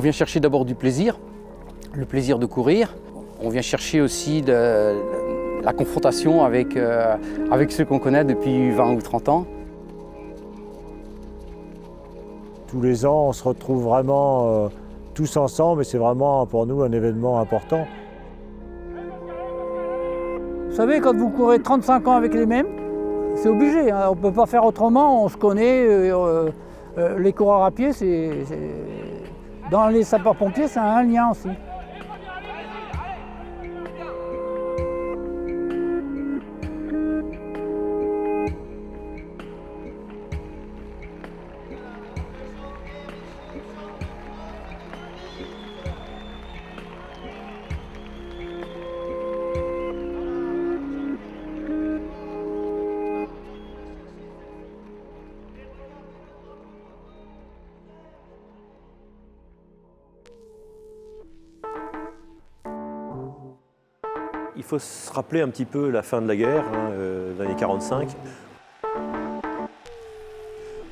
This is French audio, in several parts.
vient chercher d'abord du plaisir, le plaisir de courir. On vient chercher aussi la confrontation avec ceux qu'on connaît depuis 20 ou 30 ans. Tous les ans, on se retrouve vraiment tous ensemble et c'est vraiment pour nous un événement important. Vous savez, quand vous courez 35 ans avec les mêmes, c'est obligé, hein. On ne peut pas faire autrement, on se connaît. Les coureurs à pied, dans les sapeurs-pompiers, c'est un lien aussi. Il faut se rappeler un petit peu la fin de la guerre, les années 45,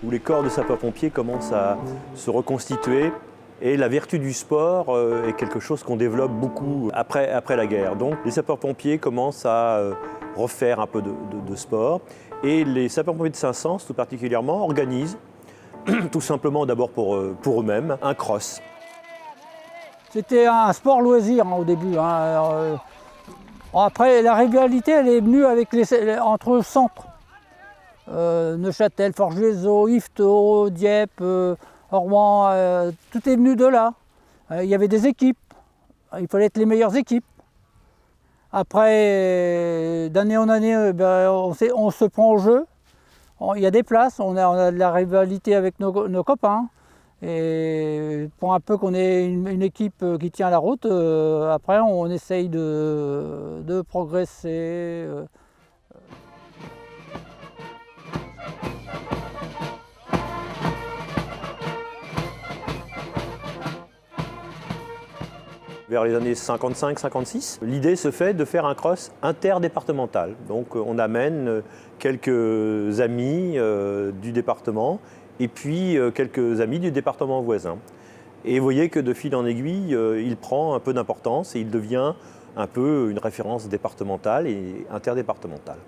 où les corps de sapeurs-pompiers commencent à se reconstituer. Et la vertu du sport est quelque chose qu'on développe beaucoup après la guerre. Donc les sapeurs-pompiers commencent à refaire un peu de sport. Et les sapeurs-pompiers de Saint-Saëns, tout particulièrement, organisent, tout simplement d'abord pour eux-mêmes, un cross. C'était un sport loisir au début. Après, la rivalité, elle est venue entre centres. Neuchâtel, Forges-les-Eaux, Yvetot, Dieppe, Rouen, tout est venu de là. Il y avait des équipes, il fallait être les meilleures équipes. Après, d'année en année, on se prend au jeu. Il y a des places, on a de la rivalité avec nos copains. Et pour un peu qu'on ait une équipe qui tient la route, après on essaye de progresser. Vers les années 55-56, l'idée se fait de faire un cross interdépartemental. Donc on amène quelques amis du département et puis quelques amis du département voisin. Et vous voyez que de fil en aiguille, il prend un peu d'importance et il devient un peu une référence départementale et interdépartementale.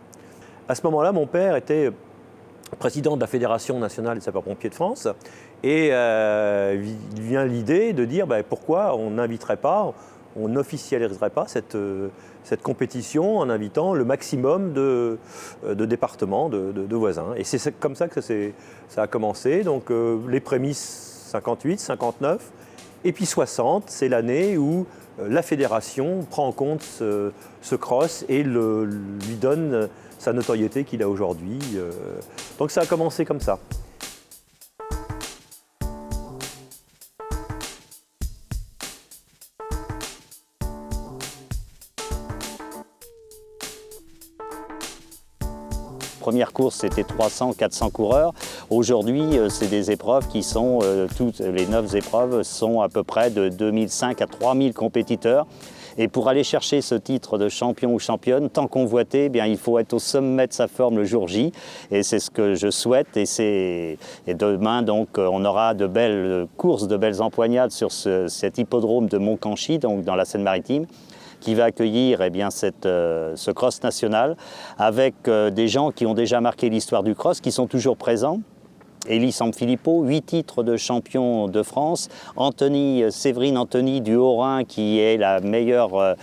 À ce moment-là, mon père était président de la Fédération nationale des sapeurs-pompiers de France et il vient l'idée de dire pourquoi on n'inviterait pas, on n'officialiserait pas cette compétition en invitant le maximum de départements, de voisins. Et c'est comme ça que ça a commencé. Donc les prémices 58, 59, et puis 60, c'est l'année où la fédération prend en compte ce cross et lui donne sa notoriété qu'il a aujourd'hui. Donc ça a commencé comme ça. Première course, c'était 300-400 coureurs. Aujourd'hui, c'est des épreuves qui sont, toutes les 9 épreuves sont à peu près de 2005 à 3000 compétiteurs. Et pour aller chercher ce titre de champion ou championne, tant convoité, il faut être au sommet de sa forme le jour J. Et c'est ce que je souhaite. Et demain, donc, on aura de belles courses, de belles empoignades sur cet hippodrome de Montcanchy, donc dans la Seine-Maritime, qui va accueillir ce cross national avec des gens qui ont déjà marqué l'histoire du cross, qui sont toujours présents. Élie Sanfilippo, 8 titres de champion de France. Séverine Anthony du Haut-Rhin, qui est la meilleure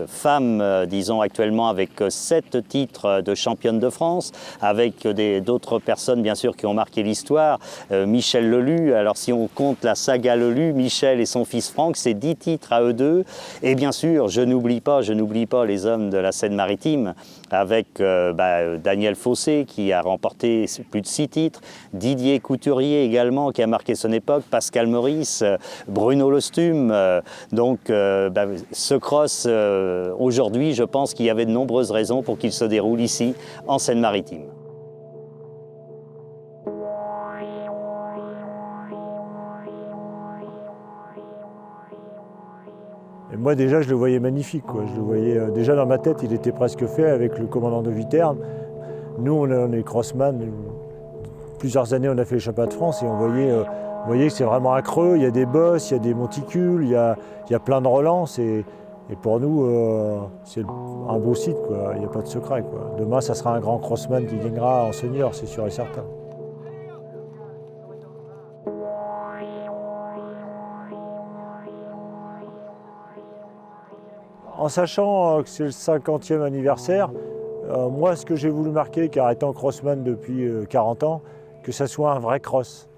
femme, disons actuellement, avec 7 titres de championne de France, avec d'autres personnes, bien sûr, qui ont marqué l'histoire. Michel Lelu, alors si on compte la saga Lelu, Michel et son fils Franck, c'est 10 titres à eux deux. Et bien sûr, je n'oublie pas les hommes de la Seine-Maritime, avec Daniel Fossé, qui a remporté plus de 6 titres, Didier Couturier également, qui a marqué son époque, Pascal Maurice, Bruno Lostume. Ce cross, aujourd'hui, je pense qu'il y avait de nombreuses raisons pour qu'il se déroule ici, en Seine-Maritime. Et moi déjà, je le voyais magnifique, quoi. Je le voyais déjà dans ma tête, il était presque fait avec le commandant de Viterme. Nous, on est crossman. Plusieurs années, on a fait les championnats de France et on voyait Vous voyez que c'est vraiment un creux, il y a des bosses, il y a des monticules, il y a plein de relances. Et pour nous, c'est un beau site, quoi. Il n'y a pas de secret, quoi. Demain, ça sera un grand crossman qui gagnera en senior, c'est sûr et certain. En sachant que c'est le 50e anniversaire, moi, ce que j'ai voulu marquer, car étant crossman depuis 40 ans, que ça soit un vrai cross.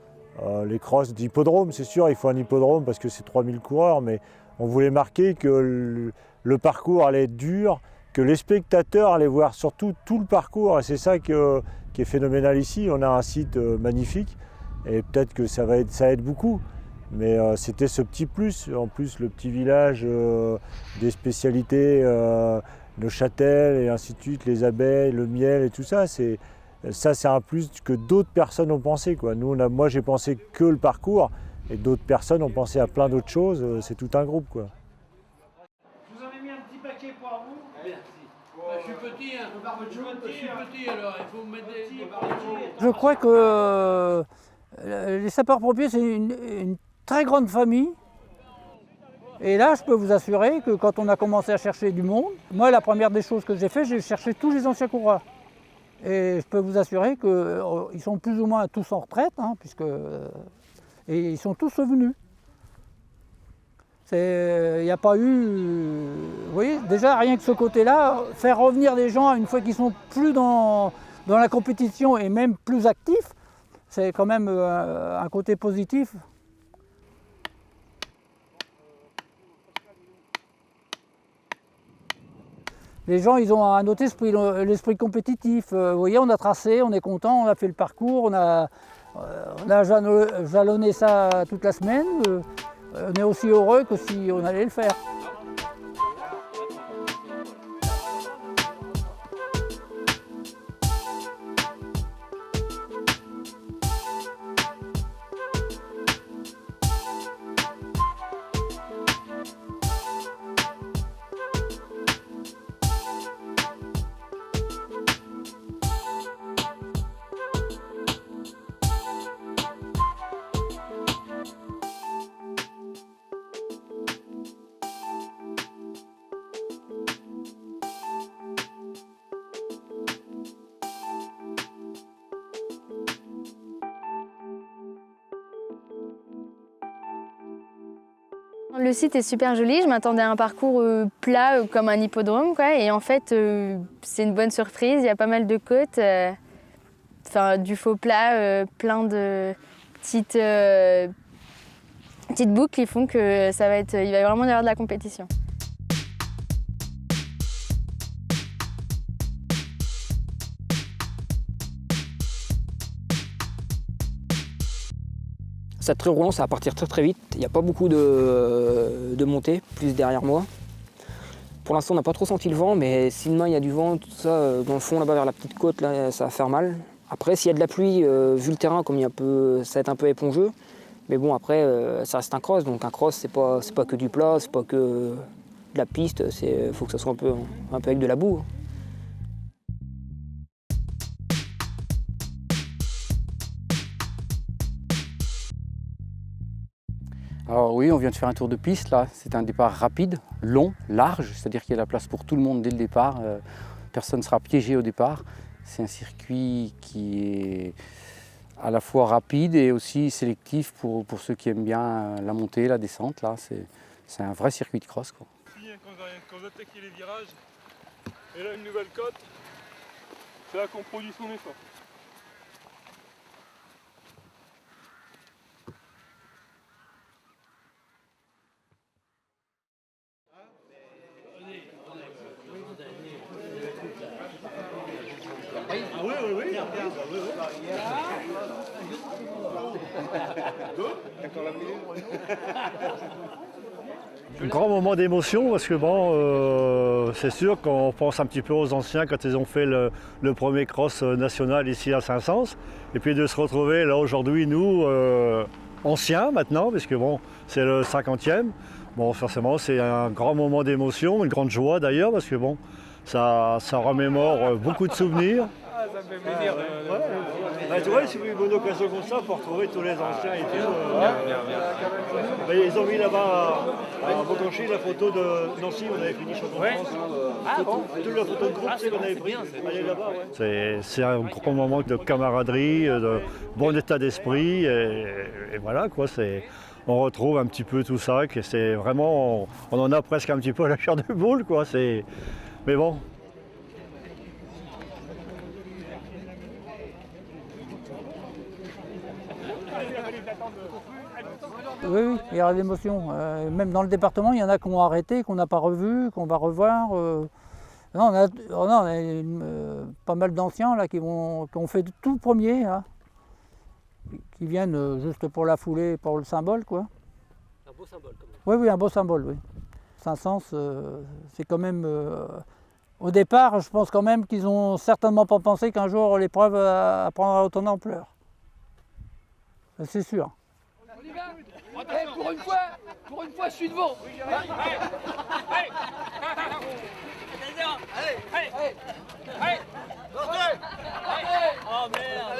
Les crosses d'hippodrome, c'est sûr, il faut un hippodrome parce que c'est 3000 coureurs, mais on voulait marquer que le parcours allait être dur, que les spectateurs allaient voir surtout tout le parcours, et c'est ça qui est phénoménal ici. On a un site magnifique, et peut-être que ça aide beaucoup, mais c'était ce petit plus. En plus, le petit village des spécialités, le châtel et ainsi de suite, les abeilles, le miel et tout ça, c'est un plus que d'autres personnes ont pensé, quoi. Moi, j'ai pensé que le parcours, et d'autres personnes ont pensé à plein d'autres choses. C'est tout un groupe, quoi. Je vous en ai mis un petit paquet pour vous. Merci. Je suis petit, hein. Je suis petit, alors il faut me mettre des... Je crois que les sapeurs-pompiers, c'est une très grande famille. Et là, je peux vous assurer que quand on a commencé à chercher du monde, moi, la première des choses que j'ai fait, j'ai cherché tous les anciens coureurs. Et je peux vous assurer qu'ils sont plus ou moins tous en retraite, hein, et ils sont tous revenus. Il n'y a pas eu... Vous voyez, déjà, rien que ce côté-là, faire revenir des gens une fois qu'ils sont plus dans la compétition et même plus actifs, c'est quand même un côté positif. Les gens, ils ont un autre esprit, l'esprit compétitif. Vous voyez, on a tracé, on est content, on a fait le parcours, on a jalonné ça toute la semaine. On est aussi heureux que si on allait le faire. Le site est super joli, je m'attendais à un parcours plat comme un hippodrome, quoi. Et en fait c'est une bonne surprise, il y a pas mal de côtes, du faux plat, plein de petites boucles qui font que il va vraiment y avoir de la compétition. C'est très roulant, ça va partir très très vite. Il n'y a pas beaucoup de montée, plus derrière moi. Pour l'instant, on n'a pas trop senti le vent, mais si demain il y a du vent, tout ça, dans le fond là-bas vers la petite côte, là, ça va faire mal. Après, s'il y a de la pluie, vu le terrain, comme ça va être un peu épongeux. Mais bon, après, ça reste un cross, donc un cross, c'est pas que du plat, c'est pas que de la piste, il faut que ça soit un peu avec de la boue. Alors oui, on vient de faire un tour de piste là. C'est un départ rapide, long, large, c'est-à-dire qu'il y a la place pour tout le monde dès le départ. Personne ne sera piégé au départ. C'est un circuit qui est à la fois rapide et aussi sélectif pour ceux qui aiment bien la montée, la descente. Là, c'est un vrai circuit de cross, quoi. Quand vous attaquez les virages, et là une nouvelle côte, c'est là qu'on produit son effort. Un grand moment d'émotion parce que bon, c'est sûr qu'on pense un petit peu aux anciens quand ils ont fait le premier cross national ici à Saint-Saëns. Et puis de se retrouver là aujourd'hui, nous, anciens maintenant, parce que bon, c'est le 50e. Bon, forcément, c'est un grand moment d'émotion, une grande joie d'ailleurs, parce que bon, ça remémore beaucoup de souvenirs. ça me fait plaisir. Tu vois, c'est une bonne occasion comme ça pour retrouver tous les anciens et tout. Ils ont mis là-bas à Beaucanchy la photo de Nancy, on avait fini champion de France. Ah bon? Toute la photo de groupe, c'est qu'on avait pris. Allez là-bas, ouais. C'est un grand moment de camaraderie, de bon état d'esprit. Et voilà, quoi. On retrouve un petit peu tout ça, que c'est vraiment, on en a presque un petit peu à la chair de poule, quoi. Mais bon. Oui, il y aura d'émotions. Même dans le département, il y en a qui ont arrêté, qu'on n'a pas revu, qu'on va revoir. Non, on a pas mal d'anciens là, qui ont fait tout premier, là, qui viennent juste pour la foulée, pour le symbole, quoi. Un beau symbole, quand même. Oui, un beau symbole, oui. Saint-Saëns, c'est quand même... au départ, je pense quand même qu'ils n'ont certainement pas pensé qu'un jour l'épreuve prendra autant d'ampleur. C'est sûr. On y va. Hey, pour une fois, je suis devant. Oh merde.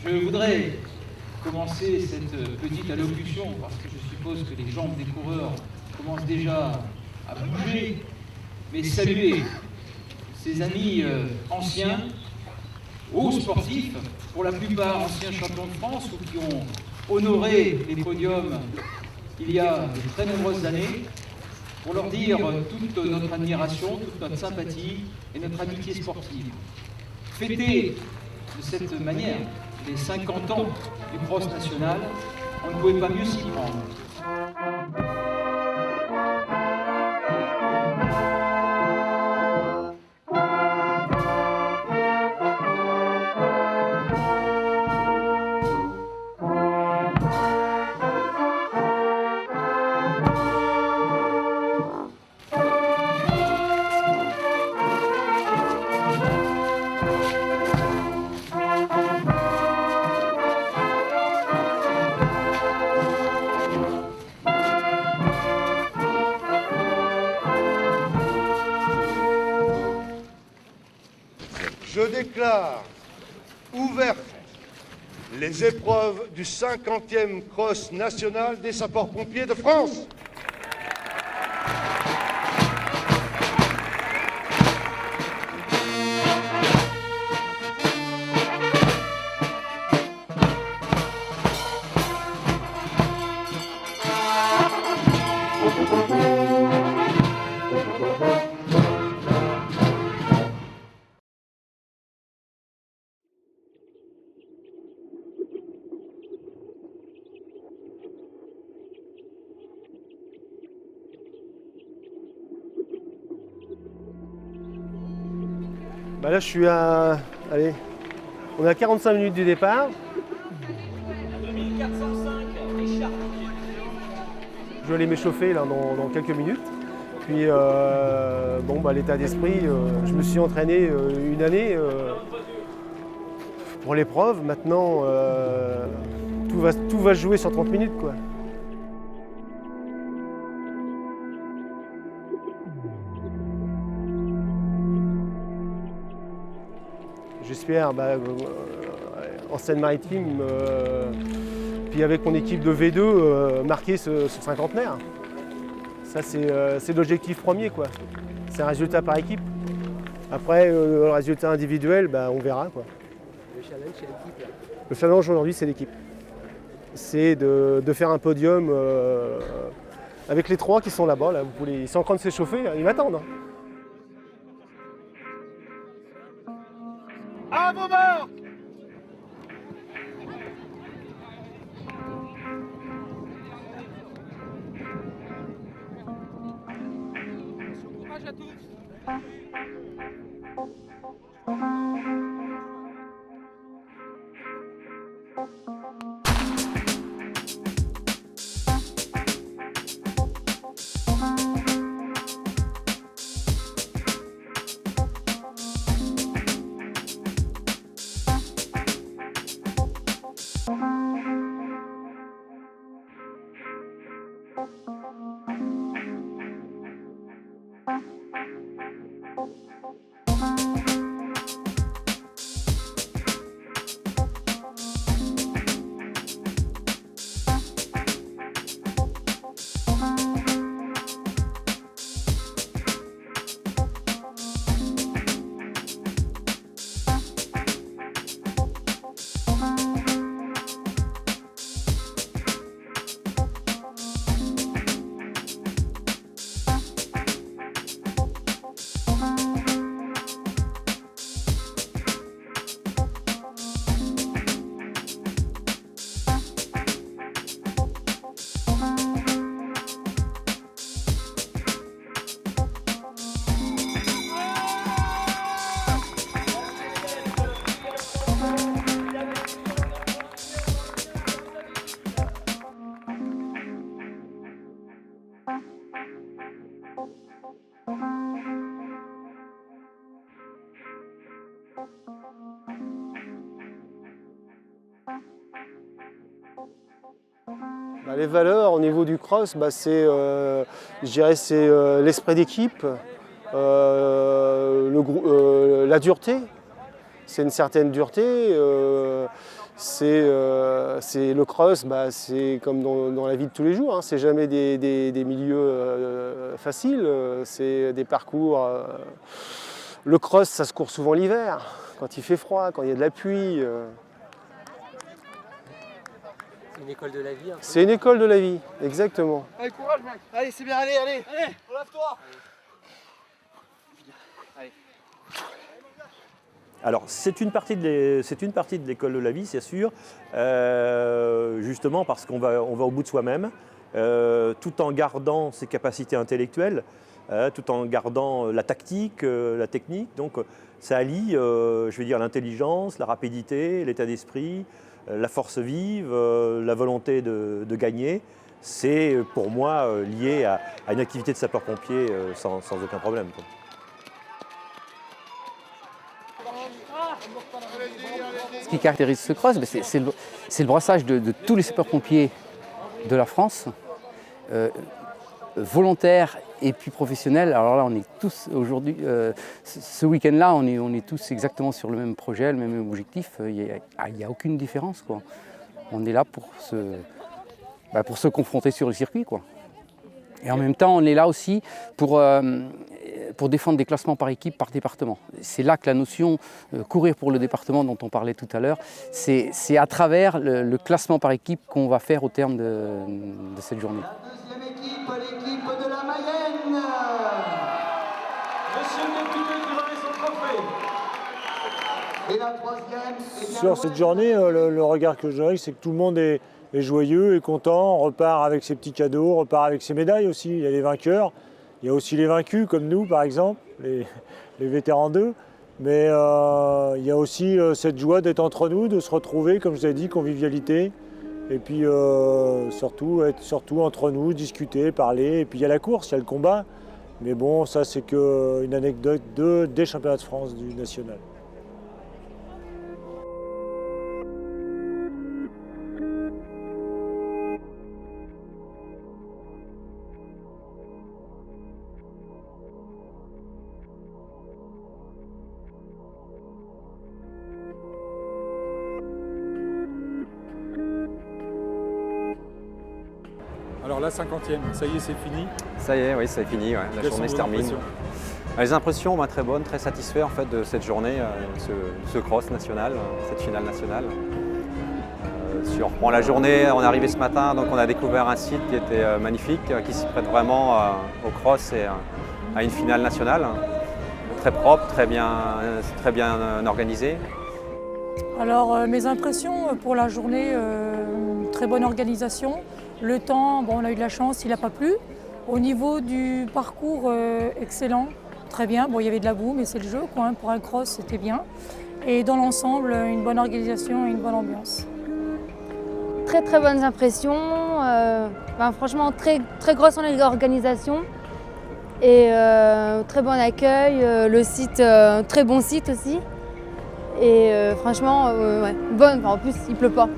Je voudrais commencer cette petite allocution parce que je suppose que les jambes des coureurs commencent déjà à bouger, mais saluer ces amis anciens, hauts sportifs, pour la plupart anciens champions de France ou qui ont honoré les podiums il y a de très nombreuses années, pour leur dire toute notre admiration, toute notre sympathie et notre amitié sportive. Fêter de cette manière les 50 ans du cross national, on ne pouvait pas mieux s'y prendre. Je déclare ouvertes les épreuves du 50e cross national des sapeurs-pompiers de France. Là, je suis à... Allez, on est à 45 minutes du départ. 2405 écharpe. Je vais aller m'échauffer là, dans quelques minutes. Puis, l'état d'esprit, je me suis entraîné une année pour l'épreuve. Maintenant, tout va se jouer sur 30 minutes, quoi. J'espère, en Seine-Maritime, puis avec mon équipe de V2, marquer ce cinquantenaire. Ça, c'est l'objectif premier, quoi. C'est un résultat par équipe. Après, le résultat individuel, on verra, quoi. Le challenge, c'est l'équipe, là. Le challenge aujourd'hui, c'est l'équipe. C'est de faire un podium avec les trois qui sont là-bas. Là. Ils sont en train de s'échauffer, ils m'attendent. vos morts. Courage à tous. Les valeurs au niveau du cross, c'est l'esprit d'équipe, la dureté, c'est une certaine dureté. Le cross, c'est comme dans la vie de tous les jours, hein, c'est jamais des milieux faciles, c'est des parcours. Le cross, ça se court souvent l'hiver, quand il fait froid, quand il y a de la pluie. C'est une école de la vie. C'est une école de la vie, exactement. Allez, courage, mec. Allez, c'est bien, allez. Allez, relève-toi. Allez. Alors, c'est une partie de l'école de la vie, c'est sûr, justement parce qu'on va au bout de soi-même, tout en gardant ses capacités intellectuelles, tout en gardant la tactique, la technique. Donc, ça allie, je vais dire, l'intelligence, la rapidité, l'état d'esprit, la force vive, la volonté de gagner. C'est pour moi lié à une activité de sapeur-pompier sans aucun problème, quoi. Ce qui caractérise ce cross, c'est le brassage de tous les sapeurs-pompiers de la France, volontaires et puis professionnels. Alors là, on est tous aujourd'hui, ce week-end-là, on est tous exactement sur le même projet, le même objectif. Il n'y a aucune différence, quoi. On est là pour se confronter sur le circuit, quoi. Et en même temps, on est là aussi pour défendre des classements par équipe, par département. C'est là que la notion courir pour le département dont on parlait tout à l'heure, c'est à travers le classement par équipe qu'on va faire au terme de cette journée. La deuxième équipe, l'équipe de la Mayenne. Monsieur le député qui remet son trophée. Et la troisième... Sur cette journée, le regard que j'aurai, c'est que tout le monde est joyeux, est content, repart avec ses petits cadeaux, repart avec ses médailles aussi. Il y a les vainqueurs. Il y a aussi les vaincus, comme nous, par exemple, les vétérans d'eux. Mais il y a aussi cette joie d'être entre nous, de se retrouver, comme je vous ai dit, convivialité. Et puis surtout, être entre nous, discuter, parler. Et puis il y a la course, il y a le combat. Mais bon, ça, c'est qu'une anecdote des championnats de France du national. Alors la 50e, ça y est, c'est fini? Ça y est, oui, c'est fini, ouais. La journée se termine. Les impressions, très bonnes, très satisfait en fait de cette journée, ce cross national, cette finale nationale. Si on reprend la journée, on est arrivé ce matin, donc on a découvert un site qui était magnifique, qui s'y prête vraiment au cross et à une finale nationale. Très propre, très bien organisé. Alors mes impressions pour la journée, très bonne organisation. Le temps, bon, on a eu de la chance, il n'a pas plu. Au niveau du parcours, excellent, très bien. Bon, il y avait de la boue, mais c'est le jeu, quoi, hein. Pour un cross, c'était bien. Et dans l'ensemble, une bonne organisation et une bonne ambiance. Très très bonnes impressions. Franchement, très grosse organisation. Et très bon accueil. Le site, très bon site aussi. Et franchement, ouais, bonne. En plus, il pleut pas.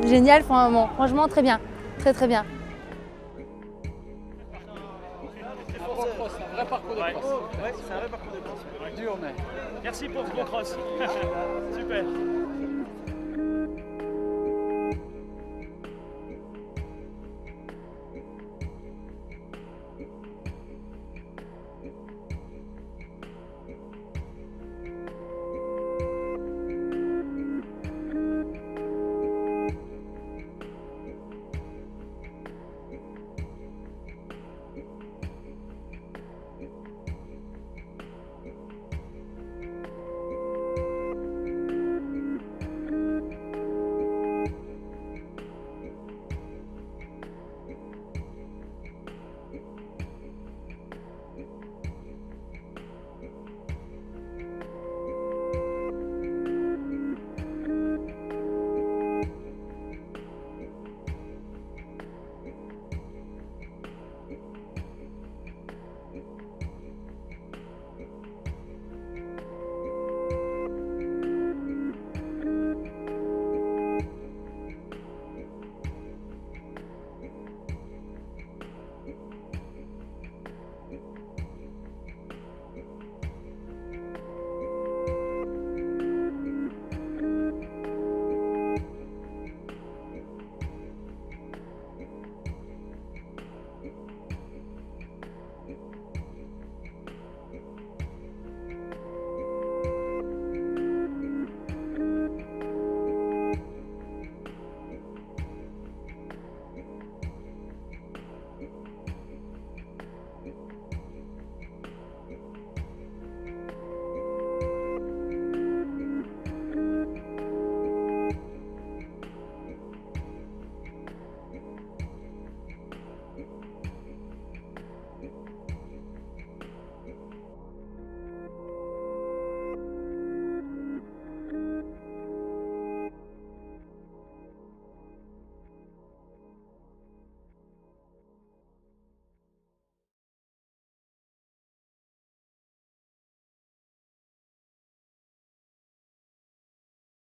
Génial, franchement, très bien. Très très bien. C'est un vrai parcours de cross. Ouais, c'est un vrai parcours de cross. Dur, mais. Merci pour ce bon cross. Super.